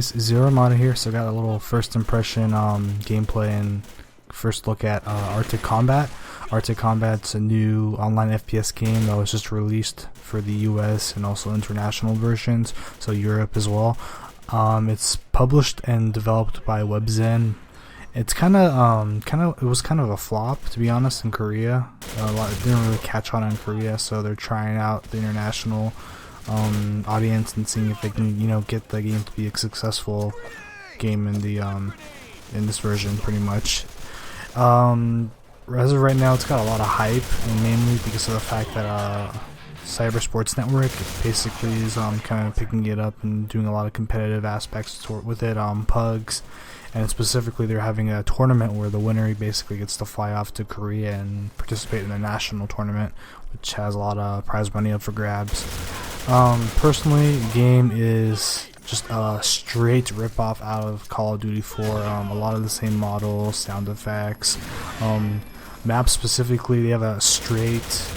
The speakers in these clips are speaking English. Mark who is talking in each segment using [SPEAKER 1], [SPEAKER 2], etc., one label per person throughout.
[SPEAKER 1] guys, ZeroArmada here. So I got a little first impression gameplay and first look at Arctic Combat. Arctic Combat's a new online FPS game that was just released for the US and also international versions, so Europe as well. It's published and developed by WebZen. It's it was kind of a flop, to be honest, in Korea. It didn't really catch on in Korea, so they're trying out the international audience and seeing if they can, get the game to be a successful game in the in this version, pretty much. As of right now, it's got a lot of hype, and mainly because of the fact that Cyber Sports Network basically is kind of picking it up and doing a lot of competitive aspects with it, pugs, and specifically they're having a tournament where the winner basically gets to fly off to Korea and participate in a national tournament, which has a lot of prize money up for grabs. Personally, the game is just a straight rip-off out of Call of Duty 4. A lot of the same models, sound effects, maps specifically. They have a straight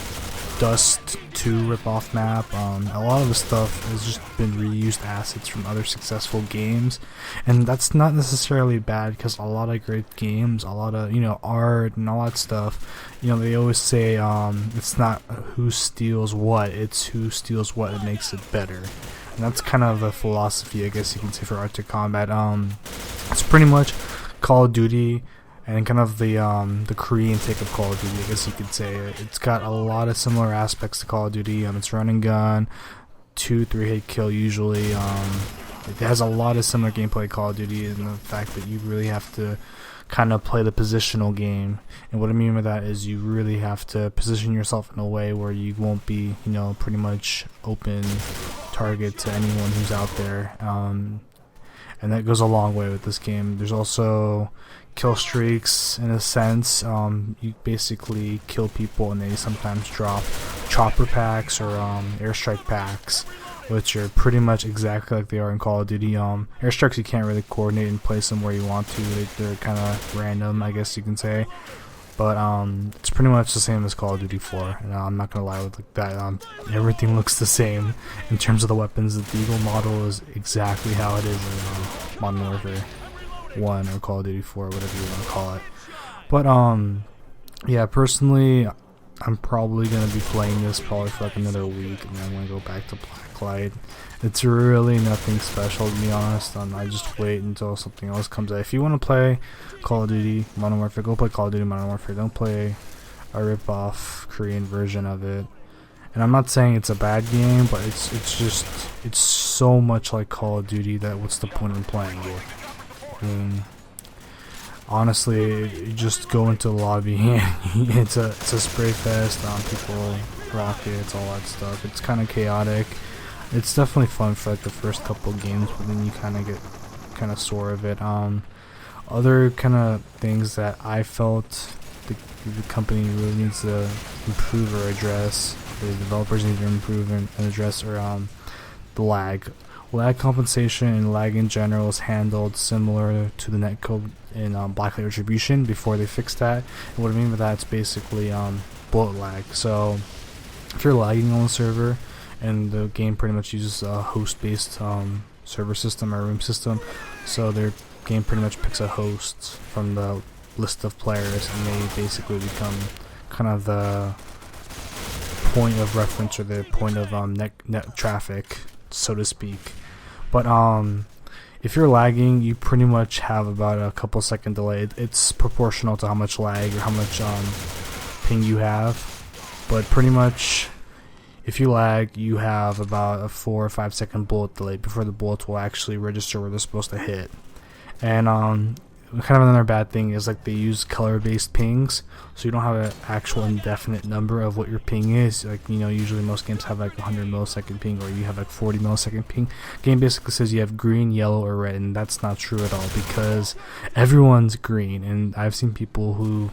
[SPEAKER 1] Dust 2 rip-off map. A lot of the stuff has just been reused assets from other successful games, and that's not necessarily bad, because a lot of great games, a lot of art and all that stuff, they always say it's not who steals what, it's who steals what that makes it better. And that's kind of a philosophy, I guess you can say, for Arctic Combat. It's pretty much Call of Duty and kind of the Korean take of Call of Duty, I guess you could say. It's got a lot of similar aspects to Call of Duty. It's run and gun, 2-3 hit kill usually. It has a lot of similar gameplay to Call of Duty, and the fact that you really have to kind of play the positional game. And what I mean by that is you really have to position yourself in a way where you won't be, pretty much open target to anyone who's out there. And that goes a long way with this game. There's also kill streaks, in a sense. You basically kill people and they sometimes drop chopper packs or airstrike packs, which are pretty much exactly like they are in Call of Duty. Airstrikes you can't really coordinate and place them where you want to. They're kind of random, I guess you can say. But it's pretty much the same as Call of Duty 4, and I'm not gonna lie with that. Everything looks the same in terms of the weapons. The Eagle model is exactly how it is in Modern Warfare 1 or Call of Duty 4, whatever you want to call it. But yeah, personally, I'm probably gonna be playing this probably for like another week, and then I'm gonna go back to Blacklight. It's really nothing special, to be honest. I just wait until something else comes out. If you want to play Call of Duty Modern Warfare, go play Call of Duty Modern Warfare. Don't play a rip-off Korean version of it. And I'm not saying it's a bad game, but it's so much like Call of Duty that what's the point in playing it? I mean, honestly, you just go into the lobby and it's a spray fest. People, rockets, all that stuff. It's kind of chaotic. It's definitely fun for like the first couple of games, but then you kind of get kind of sore of it. Other kind of things that I felt the company really needs to improve or address, the developers need to improve and address, are the lag. Lag compensation and lag in general is handled similar to the netcode in Blacklight Retribution before they fixed that. And what I mean by that, it's basically bullet lag. So if you're lagging on the server, and the game pretty much uses a host-based server system or room system, so their game pretty much picks a host from the list of players, and they basically become kind of the point of reference or the point of net traffic, so to speak. But if you're lagging, you pretty much have about a couple second delay. It's proportional to how much lag or how much ping you have, but pretty much if you lag, you have about a 4 or 5 second bullet delay before the bullets will actually register where they're supposed to hit. And kind of another bad thing is like they use color-based pings, so you don't have an actual indefinite number of what your ping is. Like, usually most games have like 100 millisecond ping, or you have like 40 millisecond ping. Game basically says you have green, yellow, or red, and that's not true at all, because everyone's green. And I've seen people who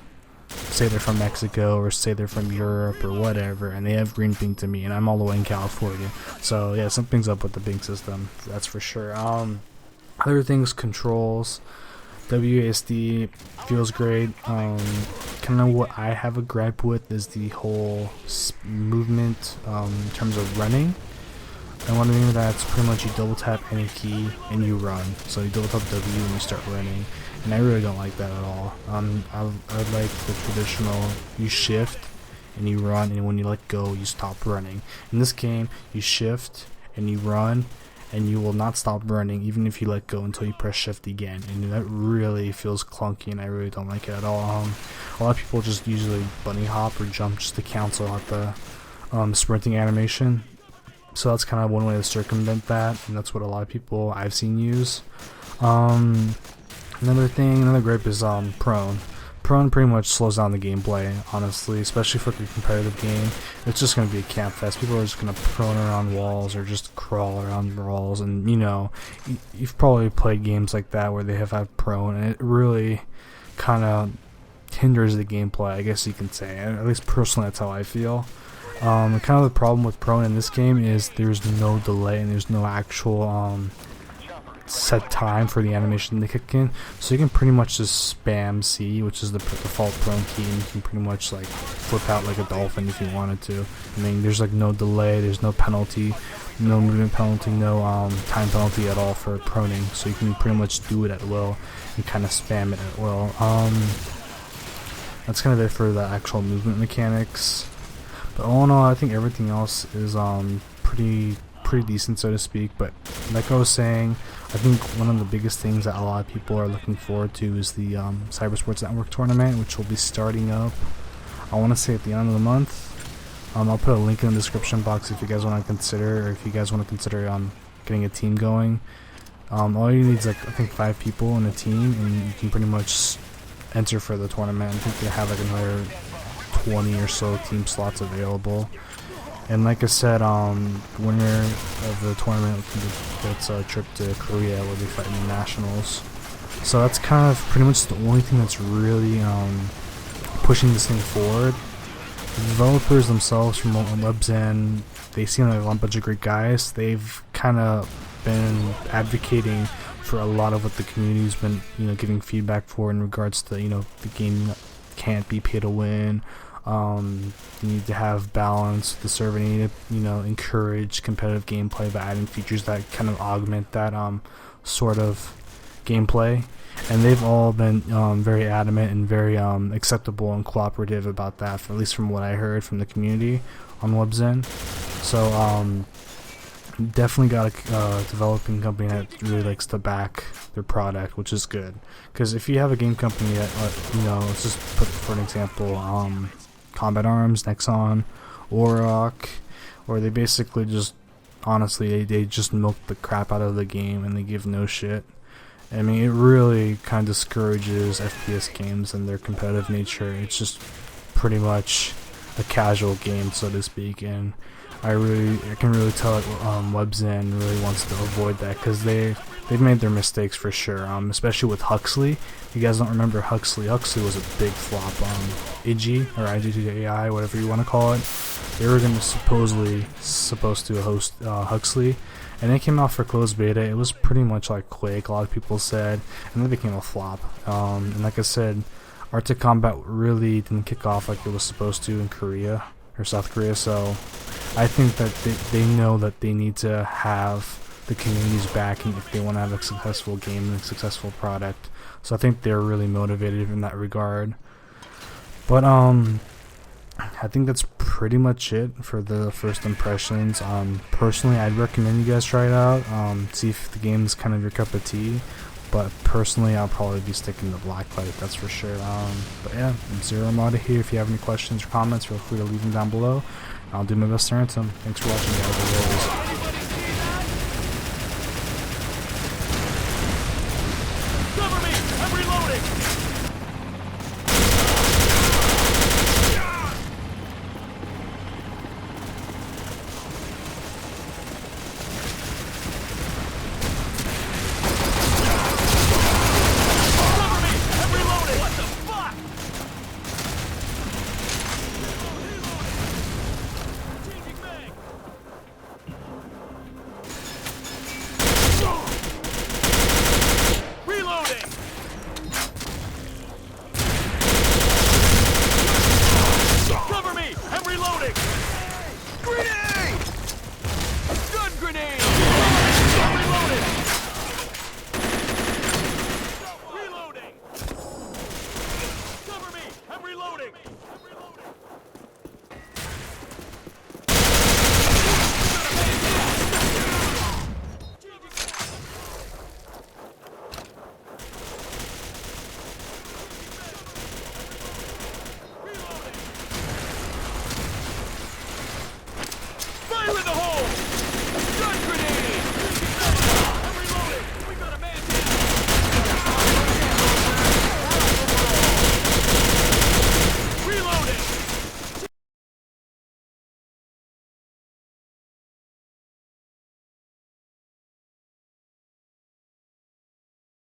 [SPEAKER 1] say they're from Mexico or say they're from Europe or whatever, and they have green ping to me, and I'm all the way in California. So yeah, something's up with the ping system, that's for sure. Other things, controls, WASD feels great. Kind of what I have a gripe with is the whole movement in terms of running. And what I mean by that, it's pretty much you double tap any key and you run. So you double tap W and you start running. And I really don't like that at all. I like the traditional, you shift and you run, and when you let go, you stop running. In this game, you shift and you run, and you will not stop running even if you let go until you press shift again. And that really feels clunky, and I really don't like it at all. A lot of people just usually bunny hop or jump just to cancel out the sprinting animation. So that's kind of one way to circumvent that, and that's what a lot of people I've seen use. Another gripe is prone. Prone pretty much slows down the gameplay, honestly, especially for a competitive game. It's just going to be a camp fest. People are just going to prone around walls or just crawl around walls, and you know, you've probably played games like that where they have had prone, and it really kind of hinders the gameplay, I guess you can say. At least personally, that's how I feel. Kind of the problem with prone in this game is there's no delay and there's no actual set time for the animation to kick in, so you can pretty much just spam C, which is the default prone key, and you can pretty much like flip out like a dolphin if you wanted to. I mean, there's like no delay, there's no penalty, no movement penalty, no time penalty at all for proning, so you can pretty much do it at will and kind of spam it at will. That's kind of it for the actual movement mechanics. But all in all, I think everything else is pretty decent, so to speak. But like I was saying, I think one of the biggest things that a lot of people are looking forward to is the Cybersports Network tournament, which will be starting up, I want to say, at the end of the month. I'll put a link in the description box if you guys want to consider, or if you guys want to consider getting a team going. All you need is like, I think 5 people in a team, and you can pretty much enter for the tournament. I think they have like another 20 or so team slots available. And like I said, winner of the tournament gets a trip to Korea where they fight in the nationals. So that's kind of pretty much the only thing that's really pushing this thing forward. The developers themselves from WebZen, they seem like a bunch of great guys. They've kind of been advocating for a lot of what the community's been, giving feedback for in regards to, the game can't be pay to win. You need to have balance. The server need to, encourage competitive gameplay by adding features that kind of augment that sort of gameplay. And they've all been very adamant and very acceptable and cooperative about that, at least from what I heard from the community on WebZen. So definitely got a developing company that really likes to back their product, which is good. Because if you have a game company that, let's just put for an example, Combat Arms, Nexon, Orok, or they basically just, honestly, they just milk the crap out of the game and they give no shit. I mean, it really kind of discourages FPS games and their competitive nature. It's just pretty much a casual game, so to speak, and I can really tell that WebZen really wants to avoid that, because they've made their mistakes for sure, especially with Huxley. If you guys don't remember Huxley was a big flop. IG, or IG2AI, whatever you want to call it, they were supposed to host Huxley, and they came out for closed beta. It was pretty much like Quake, a lot of people said, and then it became a flop. And like I said, Arctic Combat really didn't kick off like it was supposed to in Korea, or South Korea, so I think that they know that they need to have the community's backing if they want to have a successful game and a successful product. So I think they're really motivated in that regard. But I think that's pretty much it for the first impressions. Personally, I'd recommend you guys try it out, see if the game's kind of your cup of tea. But personally, I'll probably be sticking to Blacklight, that's for sure. But yeah, ZeroArmada here. If you have any questions or comments, feel free to leave them down below. I'll do my best to answer them. Thanks for watching, guys, as always.
[SPEAKER 2] Cover me! I'm reloading!